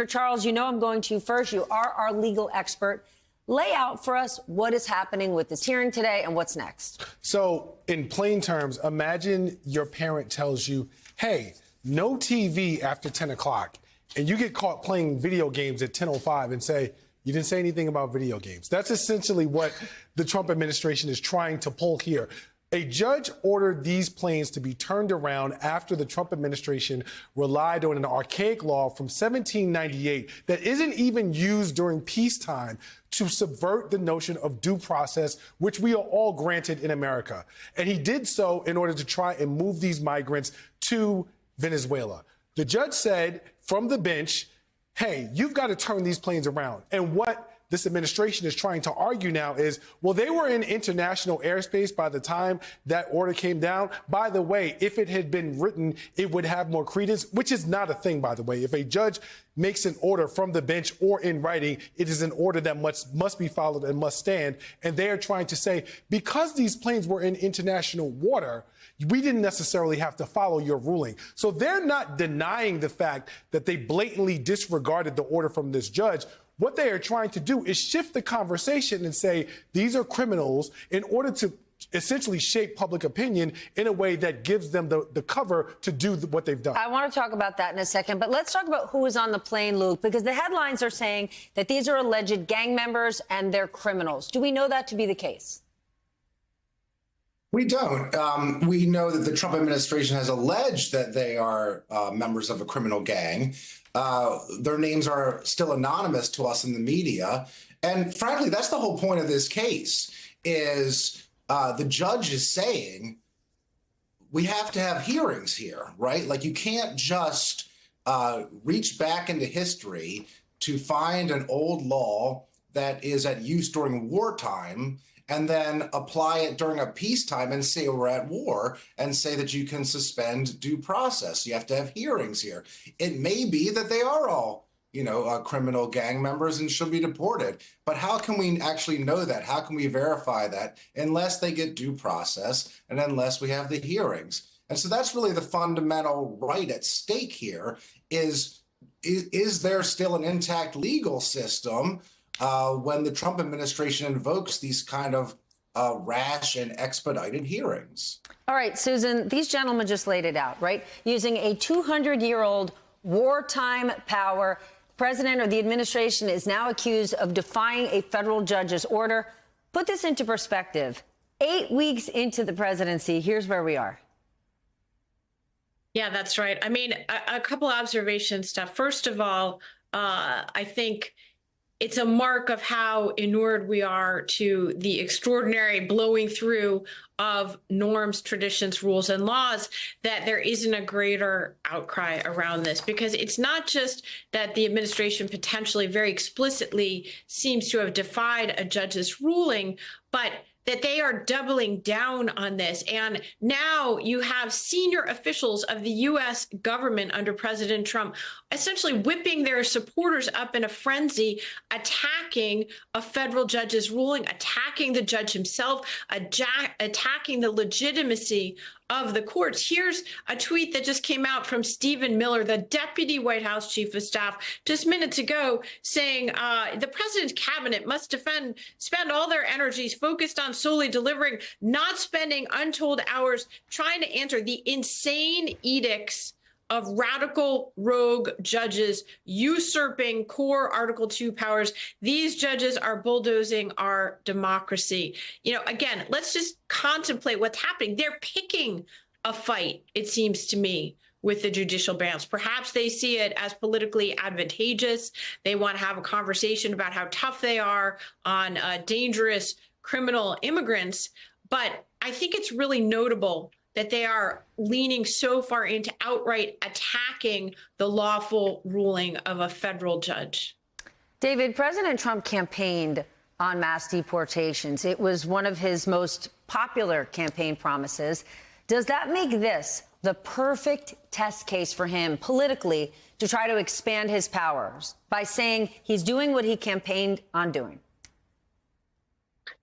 Charles, you know I'm going to you first. You are our legal expert. Lay out for us what is happening with this hearing today and what's next. So, in plain terms, imagine your parent tells you, hey, no TV after 10 o'clock, and you get caught playing video games at 10:05 and say, you didn't say anything about video games. That's essentially what the Trump administration is trying to pull here. A judge ordered these planes to be turned around after the Trump administration relied on an archaic law from 1798 that isn't even used during peacetime to subvert the notion of due process, which we are all granted in America. And he did so in order to try and move these migrants to Venezuela. The judge said from the bench, hey, you've got to turn these planes around. And what this administration is trying to argue now is, well, they were in international airspace by the time that order came down. By the way, if it had been written, it would have more credence, which is not a thing, by the way. If a judge makes an order from the bench or in writing, it is an order that must be followed and must stand. And they are trying to say, because these planes were in international water, we didn't necessarily have to follow your ruling. So they're not denying the fact that they blatantly disregarded the order from this judge. What they are trying to do is shift the conversation and say these are criminals in order to essentially shape public opinion in a way that gives them the cover to do what they've done. I want to talk about that in a second, but let's talk about who was on the plane, Luke, because the headlines are saying that these are alleged gang members and they're criminals. Do we know that to be the case? We don't. We know that the Trump administration has alleged that they are members of a criminal gang. Their names are still anonymous to us in the media. And frankly, that's the whole point of this case, is the judge is saying we have to have hearings here, right? Like, you can't just reach back into history to find an old law that is at use during wartime and then apply it during a peacetime and say we're at war and say that you can suspend due process. You have to have hearings here. It may be that they are all, criminal gang members and should be deported. But how can we actually know that? How can we verify that unless they get due process and unless we have the hearings? And so that's really the fundamental right at stake here is there still an intact legal system when the Trump administration invokes these kind of rash and expedited hearings? All right, Susan, these gentlemen just laid it out, right? Using a 200-year-old wartime power, the president or the administration is now accused of defying a federal judge's order. Put this into perspective. 8 weeks into the presidency, here's where we are. Yeah, that's right. I mean, a couple observations, Steph. First of all, I think it's a mark of how inured we are to the extraordinary blowing through of norms, traditions, rules, and laws that there isn't a greater outcry around this, because it's not just that the administration potentially very explicitly seems to have defied a judge's ruling, but that they are doubling down on this. And now you have senior officials of the U.S. government under President Trump essentially whipping their supporters up in a frenzy, attacking a federal judge's ruling, attacking the judge himself, attacking the legitimacy of the courts. Here's a tweet that just came out from Stephen Miller, the deputy White House chief of staff, just minutes ago, saying the president's cabinet must spend all their energies focused on solely delivering, not spending untold hours trying to answer the insane edicts of radical rogue judges usurping core Article 2 powers. These judges are bulldozing our democracy. Again, let's just contemplate what's happening. They're picking a fight, it seems to me, with the judicial branch. Perhaps they see it as politically advantageous. They want to have a conversation about how tough they are on dangerous criminal immigrants. But I think it's really notable that they are leaning so far into outright attacking the lawful ruling of a federal judge. David, President Trump campaigned on mass deportations. It was one of his most popular campaign promises. Does that make this the perfect test case for him politically to try to expand his powers by saying he's doing what he campaigned on doing?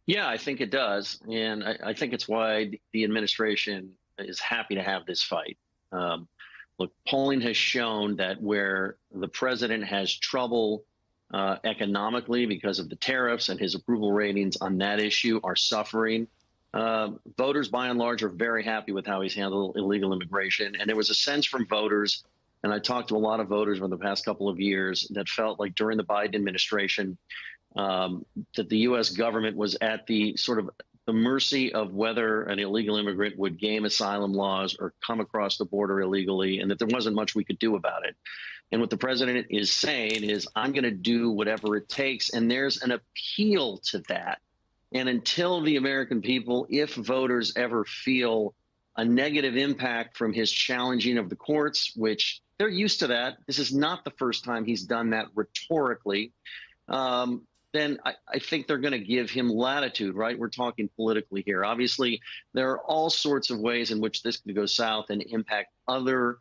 Yeah, I think it does. And I think it's why the administration is happy to have this fight. look, polling has shown that where the president has trouble economically because of the tariffs, and his approval ratings on that issue are suffering, voters by and large are very happy with how he's handled illegal immigration. And there was a sense from voters, and I talked to a lot of voters over the past couple of years, that felt like during the Biden administration that the U.S. government was at the sort of the mercy of whether an illegal immigrant would game asylum laws or come across the border illegally, and that there wasn't much we could do about it. And what the president is saying is, I'm going to do whatever it takes. And there's an appeal to that. And until the American people, if voters ever feel a negative impact from his challenging of the courts, which they're used to that, this is not the first time he's done that rhetorically, then I think they're going to give him latitude, right? We're talking politically here. Obviously, there are all sorts of ways in which this could go south and impact other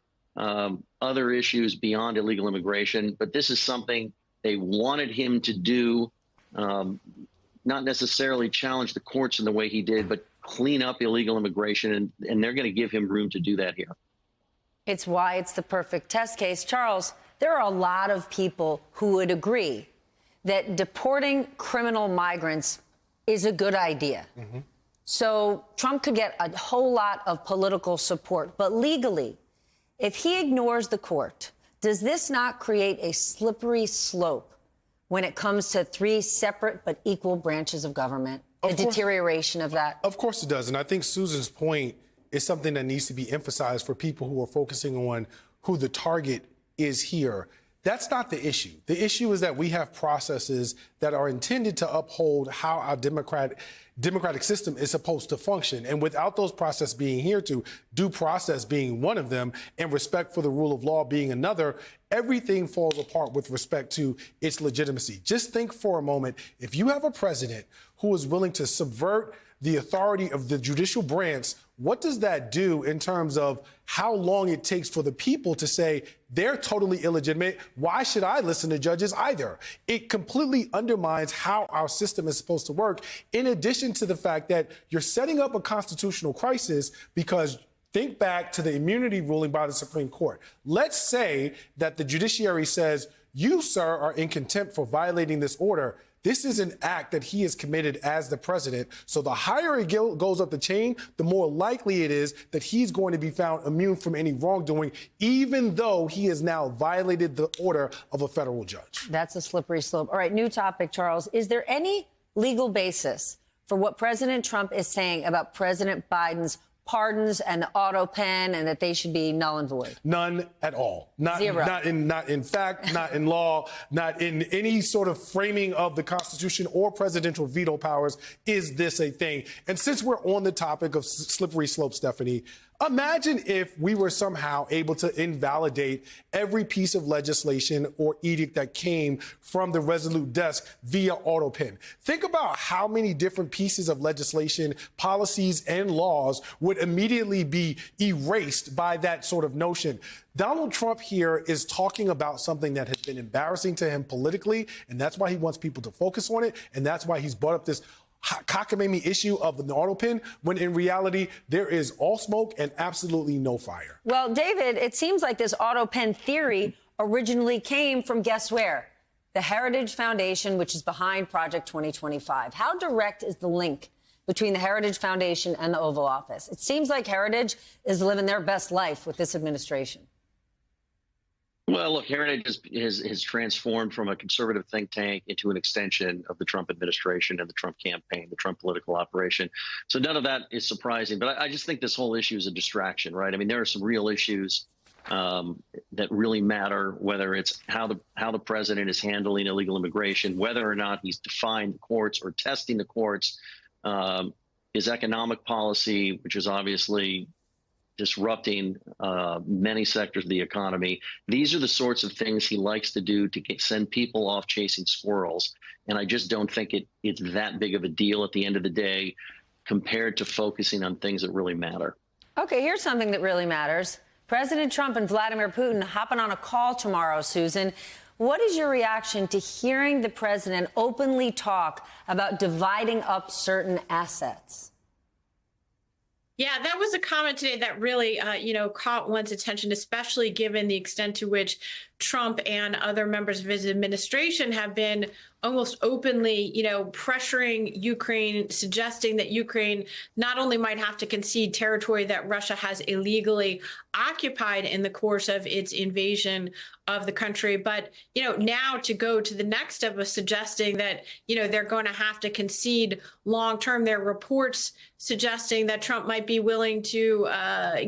issues beyond illegal immigration. But this is something they wanted him to do, not necessarily challenge the courts in the way he did, but clean up illegal immigration. And they're going to give him room to do that here. It's why it's the perfect test case. Charles, there are a lot of people who would agree that deporting criminal migrants is a good idea. Mm-hmm. So Trump could get a whole lot of political support. But legally, if he ignores the court, does this not create a slippery slope when it comes to three separate but equal branches of government? The deterioration of that? Of course it does. And I think Susan's point is something that needs to be emphasized for people who are focusing on who the target is here. That's not the issue. The issue is that we have processes that are intended to uphold how our democratic system is supposed to function. And without those processes being here to, due process being one of them, and respect for the rule of law being another, everything falls apart with respect to its legitimacy. Just think for a moment, if you have a president who is willing to subvert the authority of the judicial branch, what does that do in terms of how long it takes for the people to say they're totally illegitimate? Why should I listen to judges either? It completely undermines how our system is supposed to work, in addition to the fact that you're setting up a constitutional crisis because think back to the immunity ruling by the Supreme Court. Let's say that the judiciary says, you, sir, are in contempt for violating this order. This is an act that he has committed as the president. So the higher it goes up the chain, the more likely it is that he's going to be found immune from any wrongdoing, even though he has now violated the order of a federal judge. That's a slippery slope. All right, new topic, Charles. Is there any legal basis for what President Trump is saying about President Biden's pardons and the auto pen, and that they should be null and void? None at all. Zero. Not in fact, not in law, not in any sort of framing of the Constitution or presidential veto powers is this a thing. And since we're on the topic of slippery slope, Stephanie, imagine if we were somehow able to invalidate every piece of legislation or edict that came from the Resolute desk via auto pen. Think about how many different pieces of legislation, policies, and laws would immediately be erased by that sort of notion. Donald Trump here is talking about something that has been embarrassing to him politically, and that's why he wants people to focus on it, and that's why he's brought up this cockamamie issue of the auto pen, when in reality, there is all smoke and absolutely no fire. Well, David, it seems like this auto pen theory originally came from, guess where? The Heritage Foundation, which is behind Project 2025. How direct is the link between the Heritage Foundation and the Oval Office? It seems like Heritage is living their best life with this administration. Well, look, Heritage has transformed from a conservative think tank into an extension of the Trump administration and the Trump campaign, the Trump political operation. So none of that is surprising. But I just think this whole issue is a distraction, right? I mean, there are some real issues that really matter, whether it's how the president is handling illegal immigration, whether or not he's defying the courts or testing the courts, his economic policy, which is obviously disrupting many sectors of the economy. These are the sorts of things he likes to do to send people off chasing squirrels. And I just don't think it's that big of a deal at the end of the day compared to focusing on things that really matter. Okay, here's something that really matters. President Trump and Vladimir Putin hopping on a call tomorrow, Susan. What is your reaction to hearing the president openly talk about dividing up certain assets? Yeah, that was a comment today that really, caught one's attention, especially given the extent to which Trump and other members of his administration have been almost openly, pressuring Ukraine, suggesting that Ukraine not only might have to concede territory that Russia has illegally occupied in the course of its invasion of the country, but, now to go to the next step of suggesting that, they're going to have to concede long term. There are reports suggesting that Trump might be willing to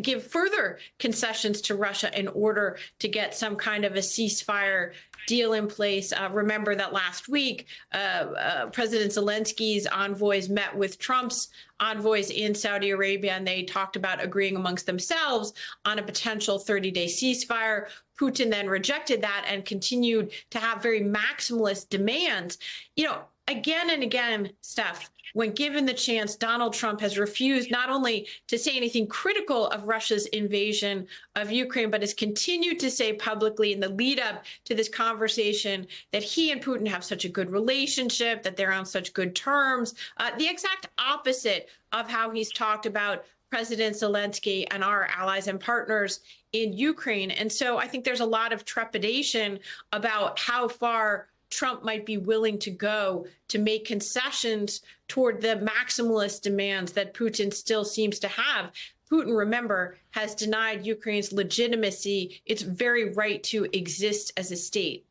give further concessions to Russia in order to get some kind of a ceasefire deal in place. Remember that last week, President Zelensky's envoys met with Trump's envoys in Saudi Arabia, and they talked about agreeing amongst themselves on a potential 30-day ceasefire. Putin then rejected that and continued to have very maximalist demands. Again and again, Steph, when given the chance, Donald Trump has refused not only to say anything critical of Russia's invasion of Ukraine, but has continued to say publicly in the lead up to this conversation that he and Putin have such a good relationship, that they're on such good terms, the exact opposite of how he's talked about President Zelensky and our allies and partners in Ukraine. And so I think there's a lot of trepidation about how far Trump might be willing to go to make concessions toward the maximalist demands that Putin still seems to have. Putin, remember, has denied Ukraine's legitimacy, its very right to exist as a state.